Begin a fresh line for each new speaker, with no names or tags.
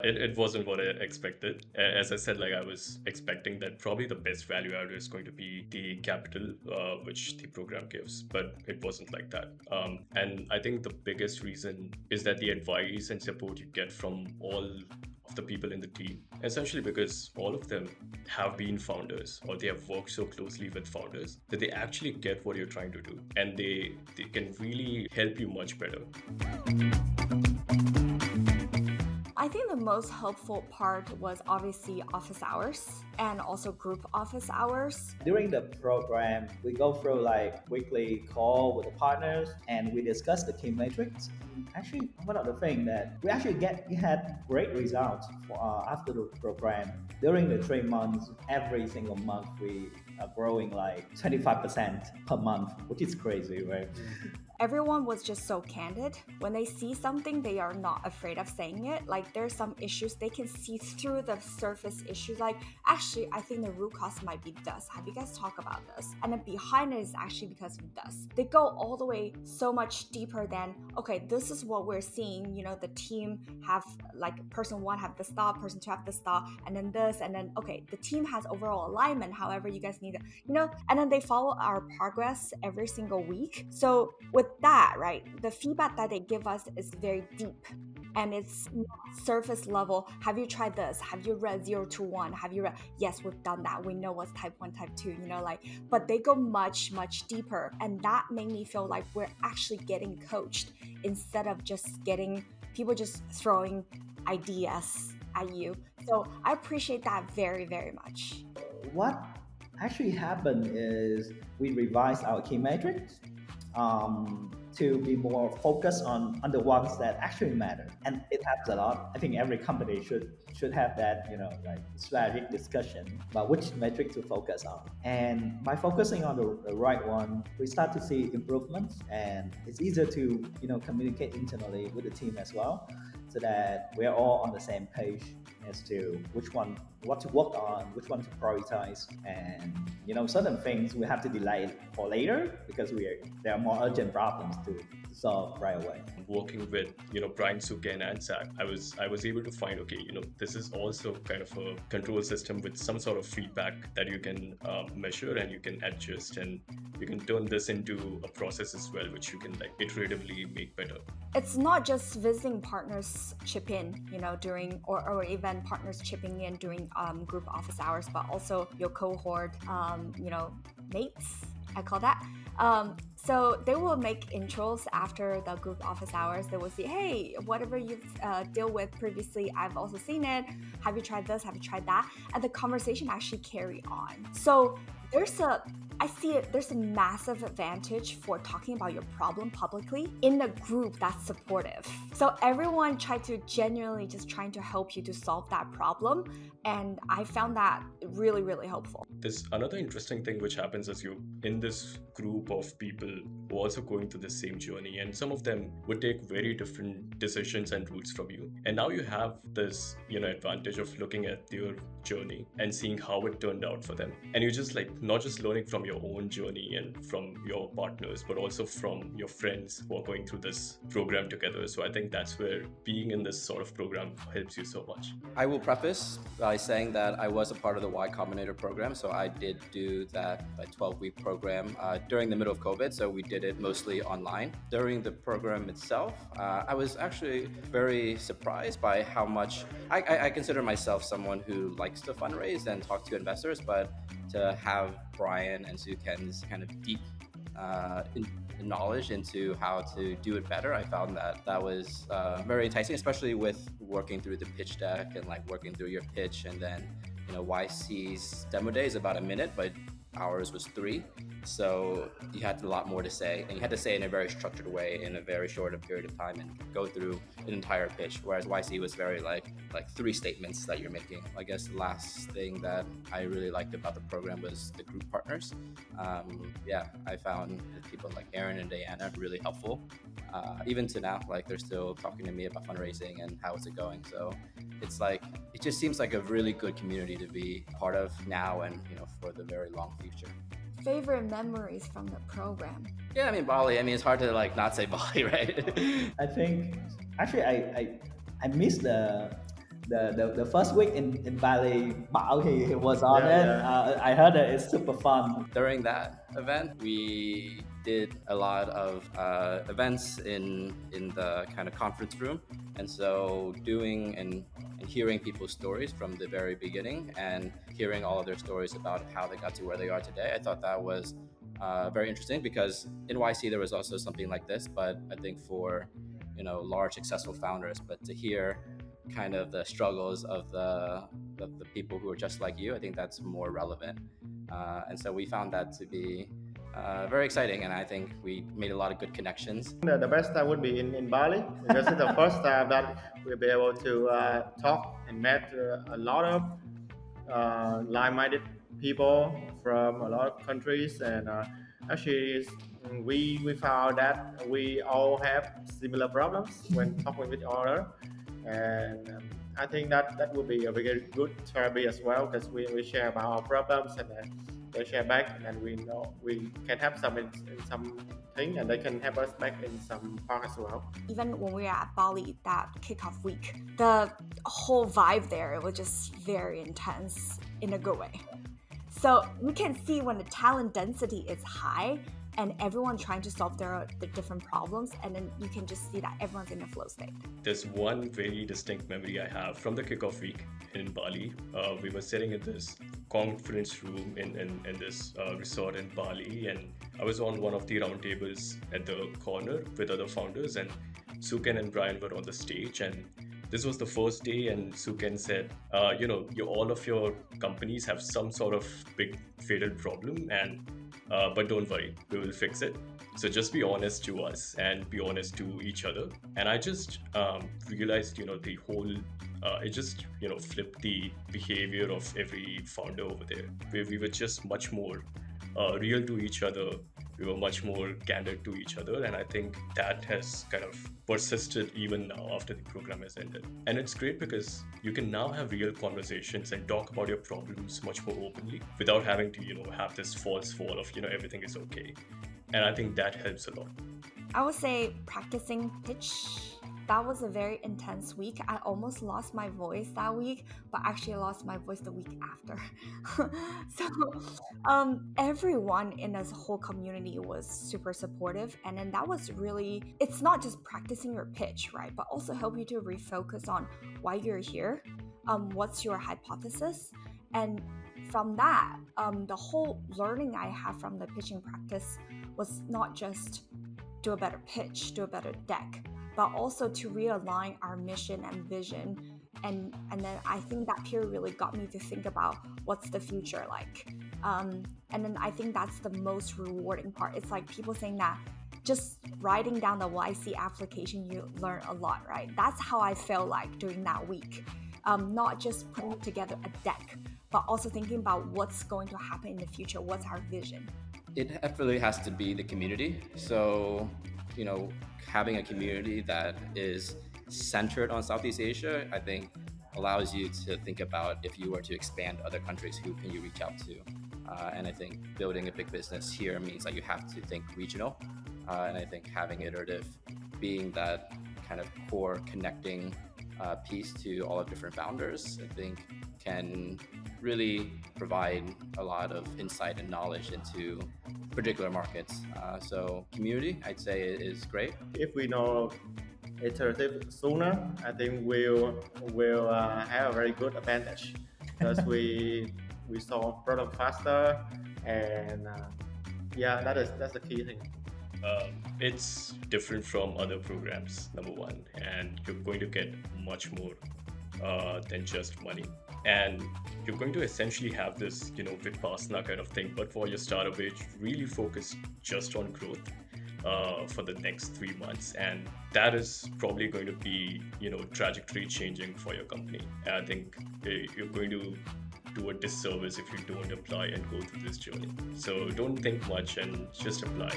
It wasn't what I expected. As I said, like I was expecting that probably the best value add is going to be the capital which the program gives, but it wasn't like that. And I think the biggest reason is that the advice and support you get from all of the people in the team, essentially because all of them have been founders or they have worked so closely with founders that they actually get what you're trying to do and they can really help you much better.
I think the most helpful part was obviously office hours and also group office hours.
During the program, we go through like weekly call with the partners and we discuss the key metrics. Actually, one of the things that we had great results after the program. During the 3 months, every single month we are growing like 25% per month, which is crazy, right?
Everyone was just so candid. When they see something, they are not afraid of saying it. Like there's some issues, they can see through the surface issues. Like, actually, I think the root cause might be this. Have you guys talked about this? And then behind it is actually because of this. They go all the way so much deeper than, okay, this is what we're seeing. You know, the team have like person one have this thought, person two have this thought, and then this, and then, okay, the team has overall alignment. However, you guys need to, and then they follow our progress every single week. So with that, right, the feedback that they give us is very deep and it's not surface level. Have you tried this? Have you read 0 to 1? Have you read? Yes, we've done that. We know what's type 1, type 2, but they go much, much deeper. And that made me feel like we're actually getting coached instead of just getting people just throwing ideas at you. So I appreciate that very, very much.
What actually happened is we revised our key metrics to be more focused on the ones that actually matter, and it helps a lot. I think every company should have that, like strategic discussion about which metric to focus on. And by focusing on the right one, we start to see improvements, and it's easier to communicate internally with the team as well, so that we're all on the same page as to which one, what to work on, which one to prioritize, and certain things we have to delay for later because there are more urgent problems to solve right away.
Working with Brian, Suken, and Zach, I was able to find, okay, this is also kind of a control system with some sort of feedback that you can measure and you can adjust, and you can turn this into a process as well, which you can like iteratively make better.
It's not just visiting partners chip in, during or even partners chipping in during group office hours, but also your cohort, mates, I call that. So they will make intros after the group office hours. They will say, hey, whatever you've dealt with previously, I've also seen it. Have you tried this? Have you tried that? And the conversation actually carry on. So I see it, there's a massive advantage for talking about your problem publicly in a group that's supportive. So everyone tried to genuinely just trying to help you to solve that problem. And I found that really, really helpful.
There's another interesting thing which happens as you in this group of people who are also going through the same journey, and some of them would take very different decisions and routes from you. And now you have this, advantage of looking at your journey and seeing how it turned out for them. And you're just like not just learning from your own journey and from your partners, but also from your friends who are going through this program together. So I think that's where being in this sort of program helps you so much.
I will preface by saying that I was a part of the Y Combinator program. So I did do that 12-week program during the middle of COVID. So we did it mostly online. During the program itself, I was actually very surprised by how much I consider myself someone who likes to fundraise and talk to investors, but to have Brian and Suken's kind of deep knowledge into how to do it better, I found that was very enticing, especially with working through the pitch deck and like working through your pitch. And then, YC's demo day is about a minute, but ours was 3. So you had a lot more to say, and you had to say it in a very structured way in a very short period of time and go through an entire pitch. Whereas YC was very like 3 statements that you're making. I guess the last thing that I really liked about the program was the group partners. I found people like Aaron and Diana really helpful. Even to now, like they're still talking to me about fundraising and how is it going. So it's like, it just seems like a really good community to be part of now and, for the very long future.
Favorite memories from the program?
Yeah, I mean, Bali. I mean, it's hard to like not say Bali, right?
I think actually I miss the first week in Bali, Bao he was on
Yeah,
it.
yeah.
I heard that it's super fun.
During that event, we did a lot of events in the kind of conference room, and so doing and hearing people's stories from the very beginning and hearing all of their stories about how they got to where they are today, I thought that was very interesting, because in YC there was also something like this, but I think for large successful founders, but to hear kind of the struggles of the people who are just like you, I think that's more relevant. And so we found that to be very exciting, and I think we made a lot of good connections.
The best time would be in Bali, because it's the first time that we'll be able to talk and met a lot of like-minded people from a lot of countries, and actually we found that we all have similar problems when talking with each other, and I think that would be a very good therapy as well, because we share about our problems, and they share back, and then we know we can help some in something, and they can help us back in some part as well.
Even when we were at Bali that kickoff week, the whole vibe there, it was just very intense in a good way. So you can see when the talent density is high and everyone trying to solve the different problems, and then you can just see that everyone's in a flow state.
There's one very distinct memory I have from the kickoff week in Bali. We were sitting in this conference room in this resort in Bali, and I was on one of the round tables at the corner with other founders, and Suken and Brian were on the stage, and this was the first day, and Suken said, all of your companies have some sort of big fatal problem, and but don't worry, we will fix it. So just be honest to us and be honest to each other. And I just realized, the whole, it just, flipped the behavior of every founder over there. We were just much more real to each other. We were much more candid to each other. And I think that has kind of persisted even now after the program has ended. And it's great because you can now have real conversations and talk about your problems much more openly without having to, have this false wall of, everything is okay. And I think that helps a lot.
I would say practicing pitch, that was a very intense week. I almost lost my voice that week, but actually I lost my voice the week after. So everyone in this whole community was super supportive. And then that was really, it's not just practicing your pitch, right? But also help you to refocus on why you're here, what's your hypothesis. And from that, the whole learning I have from the pitching practice was not just do a better pitch, do a better deck, but also to realign our mission and vision. And then I think that period really got me to think about what's the future like. And then I think that's the most rewarding part. It's like people saying that just writing down the YC application, you learn a lot, right? That's how I felt like during that week. Not just putting together a deck, but also thinking about what's going to happen in the future, what's our vision.
It definitely has to be the community. So, having a community that is centered on Southeast Asia, I think allows you to think about, if you were to expand other countries, who can you reach out to? And I think building a big business here means that you have to think regional. And I think having Iterative being that kind of core connecting piece to all of different founders, I think can really provide a lot of insight and knowledge into particular markets. So community, I'd say, is great.
If we know Iterative sooner, I think we'll have a very good advantage, because we solve problem faster, and that's the key thing.
It's different from other programs, number one, and you're going to get much more than just money. And you're going to essentially have this, Vipassana kind of thing, but for your startup age, really focus just on growth for the next 3 months. And that is probably going to be, trajectory changing for your company. And I think you're going to do a disservice if you don't apply and go through this journey. So don't think much and just apply.